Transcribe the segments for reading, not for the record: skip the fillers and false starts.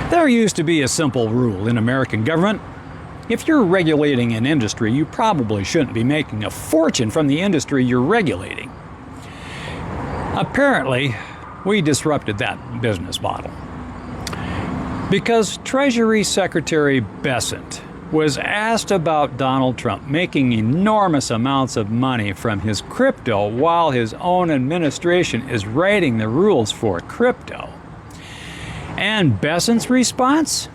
There used to be a simple rule in American government. If you're regulating an industry, you probably shouldn't be making a fortune from the industry you're regulating. Apparently, we disrupted that business model. Because Treasury Secretary Bessent was asked about Donald Trump making enormous amounts of money from his crypto while his own administration is writing the rules for crypto. And Bessent's response?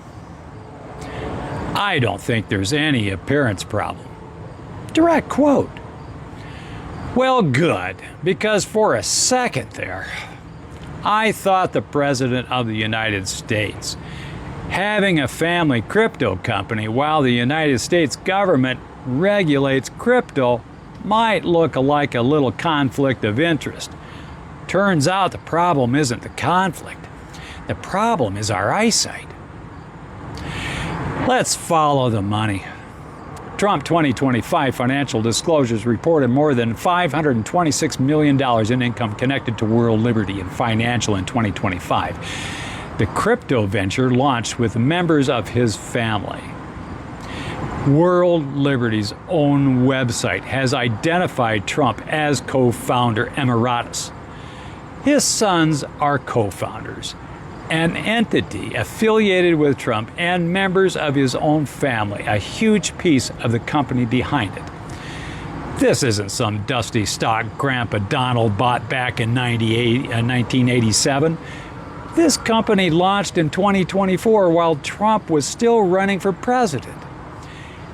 I don't think there's any appearance problem. Direct quote. Well, good, because for a second there, I thought the President of the United States having a family crypto company while the United States government regulates crypto might look like a little conflict of interest. Turns out the problem isn't the conflict. The problem is our eyesight. Let's follow the money. Trump 2025 financial disclosures reported more than $526 million in income connected to world liberty and financial in 2025. The crypto venture launched with members of his family. World Liberty's own website has identified Trump as co-founder emeritus. His sons are co-founders, an entity affiliated with Trump and members of his own family, a huge piece of the company behind it. This isn't some dusty stock Grandpa Donald bought back in 1987. This company launched in 2024 while Trump was still running for president.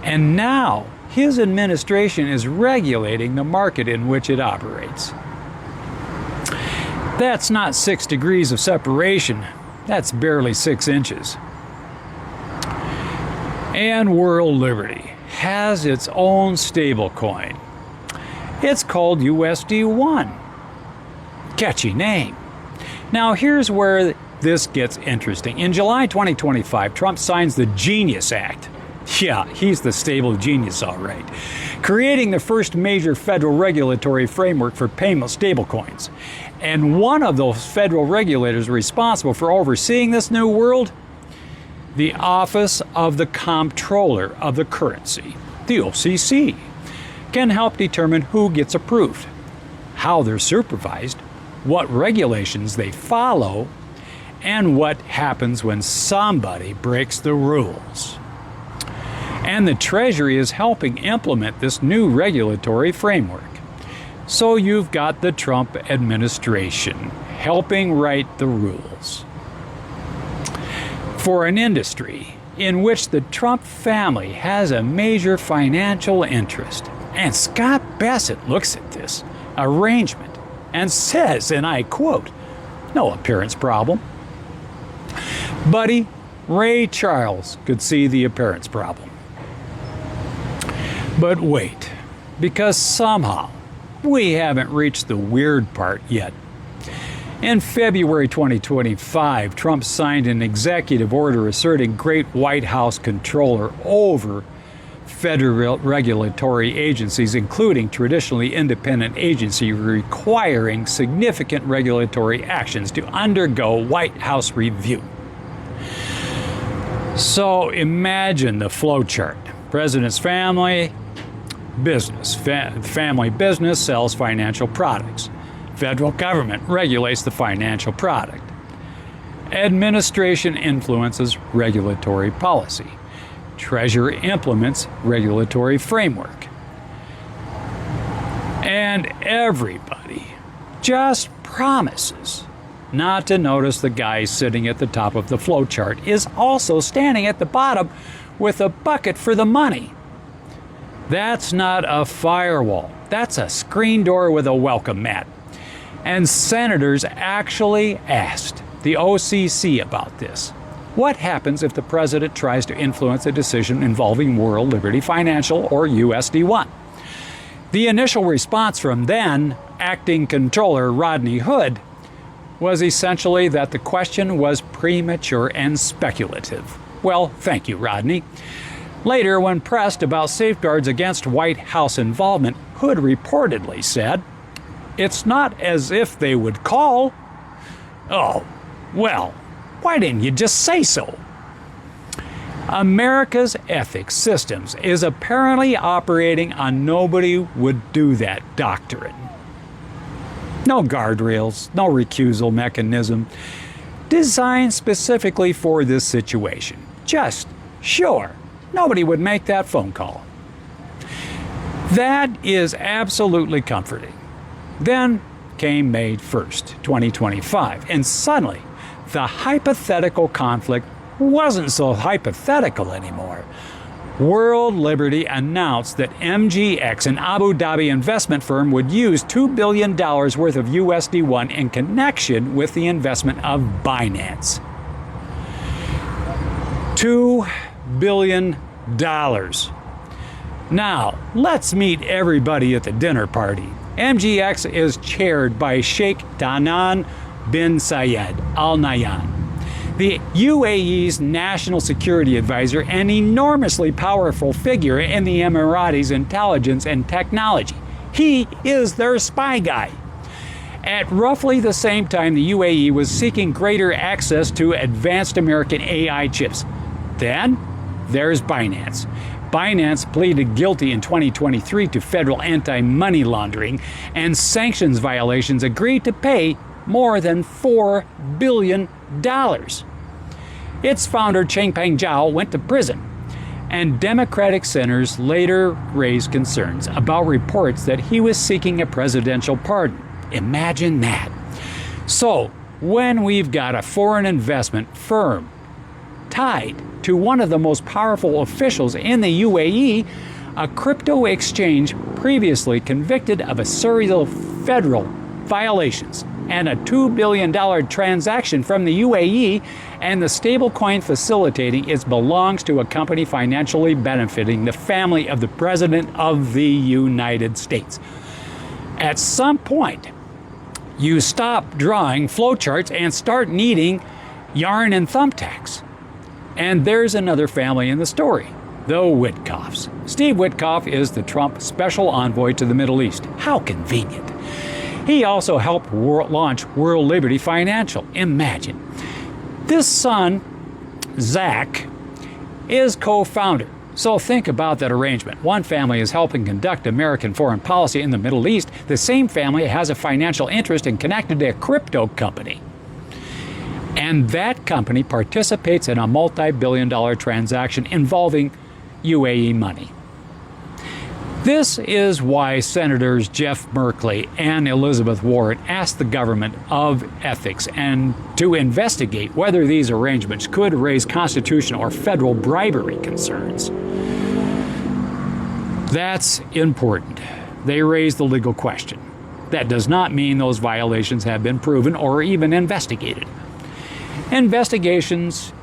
And now his administration is regulating the market in which it operates. That's not 6 degrees of separation. That's barely 6 inches. And World Liberty has its own stablecoin. It's called USD1. Catchy name. Now here's where this gets interesting. In July 2025, Trump signs the Genius Act. Yeah, he's the stable genius, all right. Creating the first major federal regulatory framework for payment stablecoins. And one of those federal regulators responsible for overseeing this new world, the Office of the Comptroller of the Currency, the OCC, can help determine who gets approved, how they're supervised, what regulations they follow, and what happens when somebody breaks the rules. And the Treasury is helping implement this new regulatory framework. So you've got the Trump administration helping write the rules. For an industry in which the Trump family has a major financial interest, and Scott Bessent looks at this arrangement and says, and I quote, "No appearance problem." Buddy, Ray Charles could see the appearance problem. But wait, because somehow we haven't reached the weird part yet. In February 2025, Trump signed an executive order asserting great White House control over federal regulatory agencies, including traditionally independent agencies, requiring significant regulatory actions to undergo White House review. So imagine the flowchart. President's family business. Family business sells financial products. Federal government regulates the financial product. Administration influences regulatory policy. Treasury implements regulatory framework. And everybody just promises not to notice the guy sitting at the top of the flowchart is also standing at the bottom with a bucket for the money. That's not a firewall. That's a screen door with a welcome mat. And senators actually asked the OCC about this. What happens if the president tries to influence a decision involving World Liberty Financial or USD1? The initial response from then acting controller Rodney Hood was essentially that the question was premature and speculative. Well, thank you, Rodney. Later, when pressed about safeguards against White House involvement, Hood reportedly said, "It's not as if they would call." Oh, well, why didn't you just say so? America's ethics systems is apparently operating on nobody would do that doctrine. No guardrails, no recusal mechanism, designed specifically for this situation. Just, sure, nobody would make that phone call. That is absolutely comforting. Then came May 1st, 2025, and suddenly the hypothetical conflict wasn't so hypothetical anymore. World Liberty announced that MGX, an Abu Dhabi investment firm, would use $2 billion worth of USD1 in connection with the investment of Binance. $2 billion. Now, let's meet everybody at the dinner party. MGX is chaired by Sheikh Tanan bin Zayed Al Nahyan, the UAE's national security advisor, an enormously powerful figure in the Emiratis' intelligence and technology. He is their spy guy. At roughly the same time, the UAE was seeking greater access to advanced American AI chips. Then, there's Binance. Binance pleaded guilty in 2023 to federal anti-money laundering and sanctions violations, agreed to pay more than $4 billion. Its founder, Changpeng Zhao, went to prison, and Democratic senators later raised concerns about reports that he was seeking a presidential pardon. Imagine that. So, when we've got a foreign investment firm tied to one of the most powerful officials in the UAE, a crypto exchange previously convicted of a series of federal violations, and a $2 billion transaction from the UAE, and the stablecoin facilitating it belongs to a company financially benefiting the family of the President of the United States. At some point, you stop drawing flowcharts and start needing yarn and thumbtacks. And there's another family in the story, the Witkoffs. Steve Witkoff is the Trump special envoy to the Middle East. How convenient. He also helped launch World Liberty Financial. Imagine. This son, Zach, is co-founder. So think about that arrangement. One family is helping conduct American foreign policy in the Middle East. The same family has a financial interest and connected to a crypto company. And that company participates in a multi-billion-dollar transaction involving UAE money. This is why Senators Jeff Merkley and Elizabeth Warren asked the government of ethics and to investigate whether these arrangements could raise constitutional or federal bribery concerns. That's important. They raise the legal question. That does not mean those violations have been proven or even investigated. Investigations,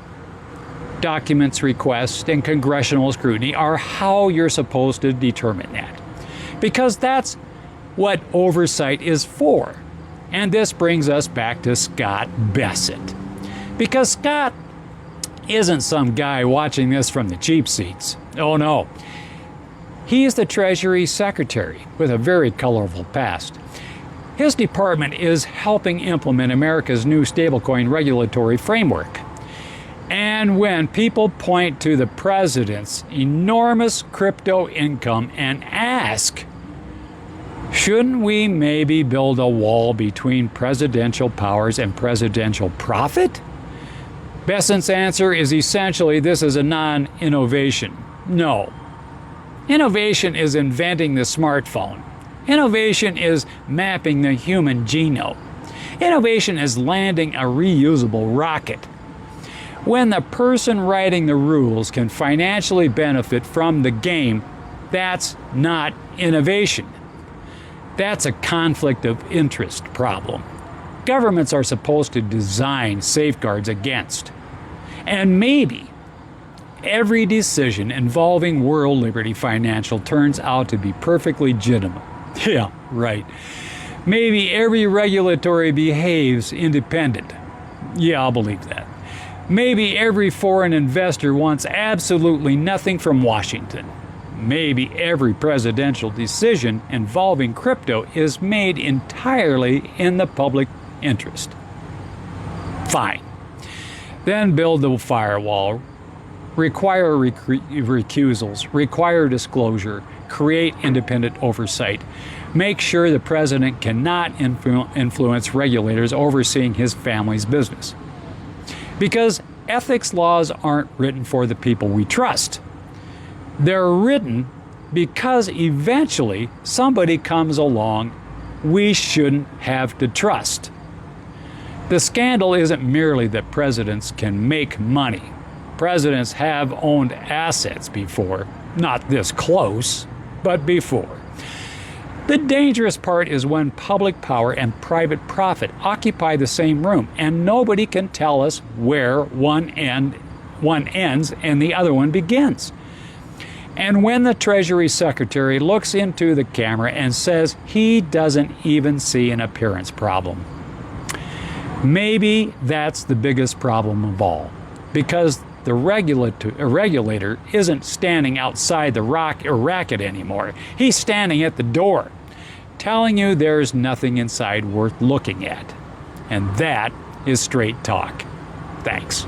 documents requests, and congressional scrutiny are how you're supposed to determine that. Because that's what oversight is for. And this brings us back to Scott Bessent. Because Scott isn't some guy watching this from the cheap seats. Oh no. He is the Treasury Secretary with a very colorful past. His department is helping implement America's new stablecoin regulatory framework. And when people point to the president's enormous crypto income and ask, shouldn't we maybe build a wall between presidential powers and presidential profit? Bessent's answer is essentially this is a non-innovation. No. Innovation is inventing the smartphone. Innovation is mapping the human genome. Innovation is landing a reusable rocket. When the person writing the rules can financially benefit from the game, that's not innovation. That's a conflict of interest problem. Governments are supposed to design safeguards against. And maybe every decision involving World Liberty Financial turns out to be perfectly legitimate. Yeah, right. Maybe every regulatory behaves independent. Yeah, I'll believe that. Maybe every foreign investor wants absolutely nothing from Washington. Maybe every presidential decision involving crypto is made entirely in the public interest. Fine. Then build the firewall. require recusals, require disclosure, create independent oversight. Make sure the president cannot influence regulators overseeing his family's business. Because ethics laws aren't written for the people we trust. They're written because eventually somebody comes along we shouldn't have to trust. The scandal isn't merely that presidents can make money. Presidents have owned assets before, not this close, but before. The dangerous part is when public power and private profit occupy the same room and nobody can tell us where one ends and the other one begins. And when the Treasury Secretary looks into the camera and says he doesn't even see an appearance problem. Maybe that's the biggest problem of all, because the regulator isn't standing outside the racket anymore. He's standing at the door, telling you there's nothing inside worth looking at. And that is straight talk. Thanks.